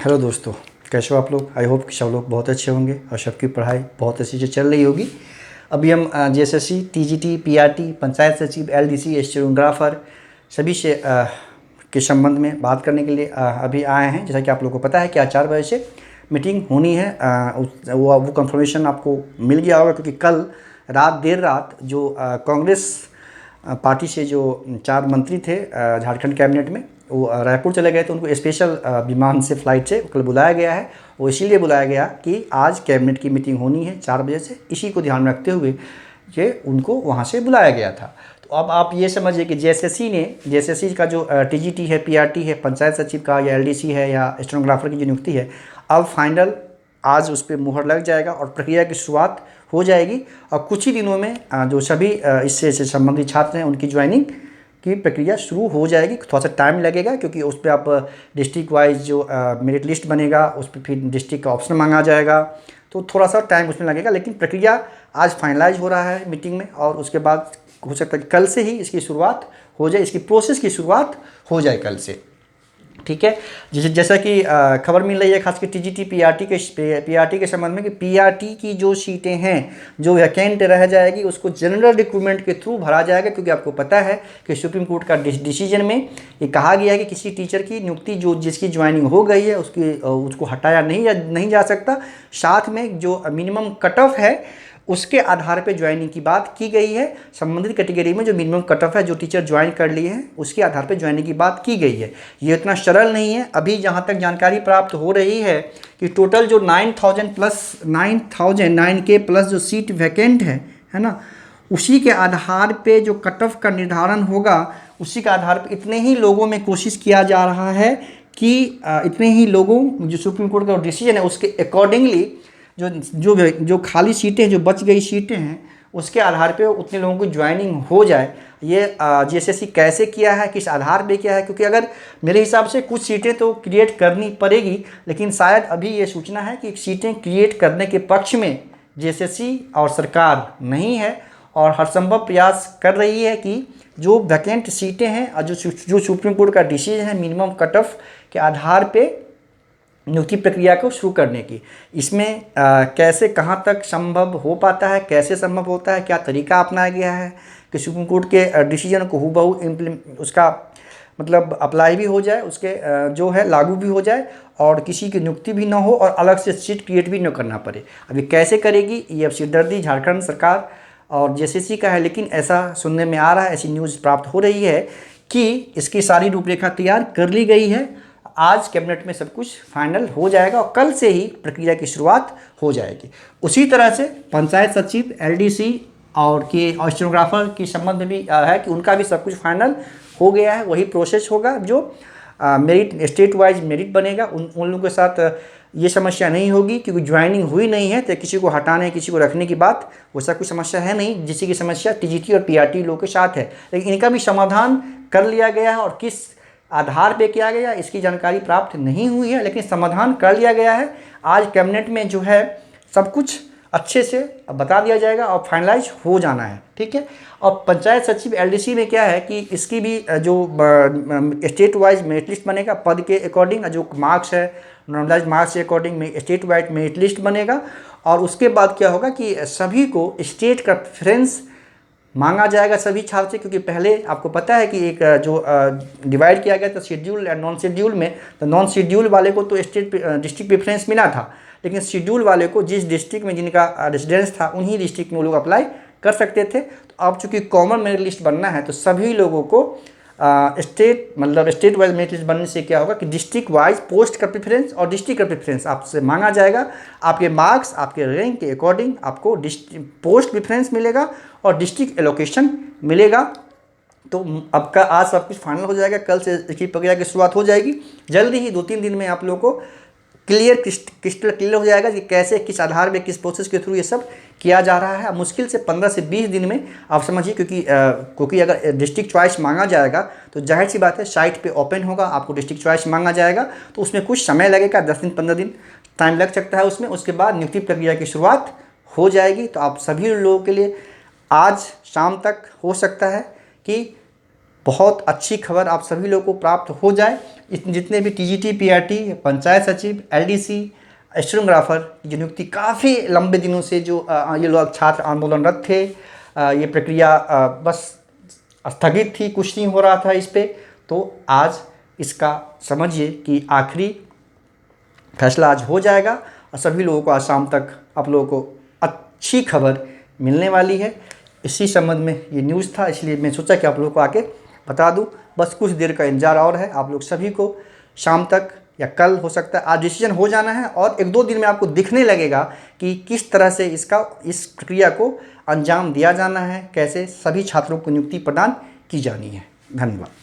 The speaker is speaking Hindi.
हेलो दोस्तों, कैसे हो आप लोग। आई होप कि सब लोग बहुत अच्छे होंगे और सबकी पढ़ाई बहुत अच्छी से चल रही होगी। अभी हम जेएसएससी, टीजीटी, पीआरटी, पंचायत सचिव, एलडीसी, स्टेनोग्राफर सभी से के संबंध में बात करने के लिए अभी आए हैं। जैसा कि आप लोगों को पता है कि आज 4 बजे से मीटिंग होनी है। वो कंफर्मेशन आपको मिल गया होगा, क्योंकि कल देर रात जो कांग्रेस पार्टी से जो 4 मंत्री थे झारखंड कैबिनेट में, वो रायपुर चले गए थे। उनको स्पेशल विमान से, फ्लाइट से कल बुलाया गया है। वो इसीलिए बुलाया गया कि आज कैबिनेट की मीटिंग होनी है 4 बजे से। इसी को ध्यान में रखते हुए ये उनको वहाँ से बुलाया गया था। तो अब आप ये समझिए कि जेएसएससी का जो टीजीटी है, पीआरटी है, पंचायत सचिव का या एलडीसी है या स्टेनोग्राफर की जो नियुक्ति है, अब फाइनल आज उस पर मुहर लग जाएगा और प्रक्रिया की शुरुआत हो जाएगी। और कुछ ही दिनों में जो सभी इससे संबंधित छात्र हैं उनकी ज्वाइनिंग की प्रक्रिया शुरू हो जाएगी। थोड़ा सा टाइम लगेगा, क्योंकि उस पर आप डिस्ट्रिक्ट वाइज जो मेरिट लिस्ट बनेगा उस पर फिर डिस्ट्रिक्ट का ऑप्शन मांगा जाएगा, तो थोड़ा सा टाइम उसमें लगेगा। लेकिन प्रक्रिया आज फाइनलाइज हो रहा है मीटिंग में, और उसके बाद हो सकता है कि कल से ही इसकी शुरुआत हो जाए, इसकी प्रोसेस की शुरुआत हो जाए कल से। ठीक है। जैसा कि खबर मिल रही है खासकर टीजीटी पीआरटी के संबंध में, कि पीआरटी की जो सीटें हैं जो वैकेंट रह जाएगी उसको जनरल रिक्रूटमेंट के थ्रू भरा जाएगा। क्योंकि आपको पता है कि सुप्रीम कोर्ट का डिसीजन में ये कहा गया है कि किसी टीचर की नियुक्ति जिसकी ज्वाइनिंग हो गई है उसको हटाया नहीं जा सकता। साथ में जो मिनिमम कट ऑफ है उसके आधार पे ज्वाइनिंग की बात की गई है। संबंधित कैटेगरी में जो मिनिमम कट ऑफ है, जो टीचर ज्वाइन कर लिए हैं उसके आधार पे ज्वाइनिंग की बात की गई है। ये इतना सरल नहीं है। अभी जहाँ तक जानकारी प्राप्त हो रही है कि टोटल जो 9,000 प्लस जो सीट वैकेंट है ना, उसी के आधार पे जो कट ऑफ का निर्धारण होगा, उसी के आधार पर इतने ही लोगों में कोशिश किया जा रहा है कि इतने ही लोगों, जो सुप्रीम कोर्ट का डिसीजन है उसके अकॉर्डिंगली जो खाली सीटें, जो बच गई सीटें हैं, उसके आधार पे उतने लोगों की ज्वाइनिंग हो जाए। ये जेएसएससी कैसे किया है, किस आधार पे किया है, क्योंकि अगर मेरे हिसाब से कुछ सीटें तो क्रिएट करनी पड़ेगी, लेकिन शायद अभी ये सूचना है कि सीटें क्रिएट करने के पक्ष में जेएसएससी और सरकार नहीं है, और हर संभव प्रयास कर रही है कि जो वैकेंट सीटें हैं और जो सुप्रीम कोर्ट का डिसीजन है मिनिमम कट ऑफ के आधार पर नियुक्ति प्रक्रिया को शुरू करने की, इसमें कैसे कहाँ तक संभव हो पाता है, कैसे संभव होता है, क्या तरीका अपनाया गया है कि सुप्रीम कोर्ट के डिसीजन को हूबहू उसका मतलब अप्लाई भी हो जाए, उसके जो है लागू भी हो जाए, और किसी की नियुक्ति भी ना हो और अलग से सीट क्रिएट भी न करना पड़े। अभी कैसे करेगी ये अब सिरदर्दी झारखंड सरकार और जेएसएससी का है। लेकिन ऐसा सुनने में आ रहा है, ऐसी न्यूज़ प्राप्त हो रही है कि इसकी सारी रूपरेखा तैयार कर ली गई है। आज कैबिनेट में सब कुछ फाइनल हो जाएगा और कल से ही प्रक्रिया की शुरुआत हो जाएगी। उसी तरह से पंचायत सचिव, एलडीसी और स्टेनोग्राफर की संबंध में भी है कि उनका भी सब कुछ फाइनल हो गया है। वही प्रोसेस होगा, जो मेरिट स्टेट वाइज मेरिट बनेगा उन लोगों के साथ ये समस्या नहीं होगी, क्योंकि ज्वाइनिंग हुई नहीं है तो किसी को हटाने किसी को रखने की बात वैसा कोई समस्या है नहीं, जिसकी की समस्या टीजीटी और पीआरटी लोगों के साथ है। लेकिन इनका भी समाधान कर लिया गया है, और किस आधार पे किया गया इसकी जानकारी प्राप्त नहीं हुई है, लेकिन समाधान कर लिया गया है। आज कैबिनेट में जो है सब कुछ अच्छे से बता दिया जाएगा और फाइनलाइज हो जाना है। ठीक है। और पंचायत सचिव एलडीसी में क्या है कि इसकी भी जो स्टेट वाइज मेरिट लिस्ट बनेगा पद के अकॉर्डिंग, जो मार्क्स है नॉर्मलाइज मार्क्स के अकॉर्डिंग में स्टेट वाइज मेरिट लिस्ट बनेगा। और उसके बाद क्या होगा कि सभी को स्टेट का प्रेफरेंस मांगा जाएगा सभी छात्र से, क्योंकि पहले आपको पता है कि एक जो डिवाइड किया गया था शेड्यूल एंड नॉन शेड्यूल में, तो नॉन शेड्यूल वाले को तो डिस्ट्रिक्ट प्रेफरेंस मिला था, लेकिन शेड्यूल वाले को जिस डिस्ट्रिक्ट में जिनका रेजिडेंस था उन्हीं डिस्ट्रिक्ट में वो लोग अप्लाई कर सकते थे। तो अब चूँकि कॉमन मेरिट लिस्ट बनना है तो सभी लोगों को स्टेट वाइज मेरिट लिस्ट बनने से क्या होगा कि डिस्ट्रिक्ट वाइज पोस्ट का प्रेफरेंस और डिस्ट्रिक्ट का प्रेफरेंस आपसे मांगा जाएगा। आपके मार्क्स, आपके रैंक के अकॉर्डिंग आपको पोस्ट प्रेफरेंस मिलेगा और डिस्ट्रिक्ट एलोकेशन मिलेगा। तो अब का आज सब कुछ फाइनल हो जाएगा, कल से इसकी प्रक्रिया की शुरुआत हो जाएगी। जल्दी ही 2-3 दिन में आप लोगों को क्रिस्टल क्लियर हो जाएगा कि कैसे, किस आधार में, किस प्रोसेस के थ्रू ये सब किया जा रहा है। मुश्किल से 15 से 20 दिन में आप समझिए, क्योंकि अगर डिस्ट्रिक्ट चॉइस मांगा जाएगा तो जाहिर सी बात है साइट पे ओपन होगा, आपको डिस्ट्रिक्ट चॉइस मांगा जाएगा तो उसमें कुछ समय लगेगा, 10 दिन 15 दिन टाइम लग सकता है उसमें। उसके बाद नियुक्ति प्रक्रिया की शुरुआत हो जाएगी। तो आप सभी लोगों के लिए आज शाम तक हो सकता है कि बहुत अच्छी खबर आप सभी लोगों को प्राप्त हो जाए। जितने भी टीजीटी, पीआरटी, पंचायत सचिव, एलडीसी, स्टेनोग्राफर की नियुक्ति काफ़ी लंबे दिनों से जो ये लोग छात्र आंदोलनरत थे, ये प्रक्रिया बस स्थगित थी, कुछ नहीं हो रहा था इस पे। तो आज इसका समझिए कि आखिरी फैसला आज हो जाएगा और सभी लोगों को आज शाम तक आप लोगों को अच्छी खबर मिलने वाली है। इसी संबंध में ये न्यूज़ था, इसलिए मैं सोचा कि आप लोगों को आके बता दूं। बस कुछ देर का इंतजार और है, आप लोग सभी को शाम तक या कल हो सकता है, आज डिसीजन हो जाना है और 1-2 दिन में आपको दिखने लगेगा कि किस तरह से इस प्रक्रिया को अंजाम दिया जाना है, कैसे सभी छात्रों को नियुक्ति प्रदान की जानी है। धन्यवाद।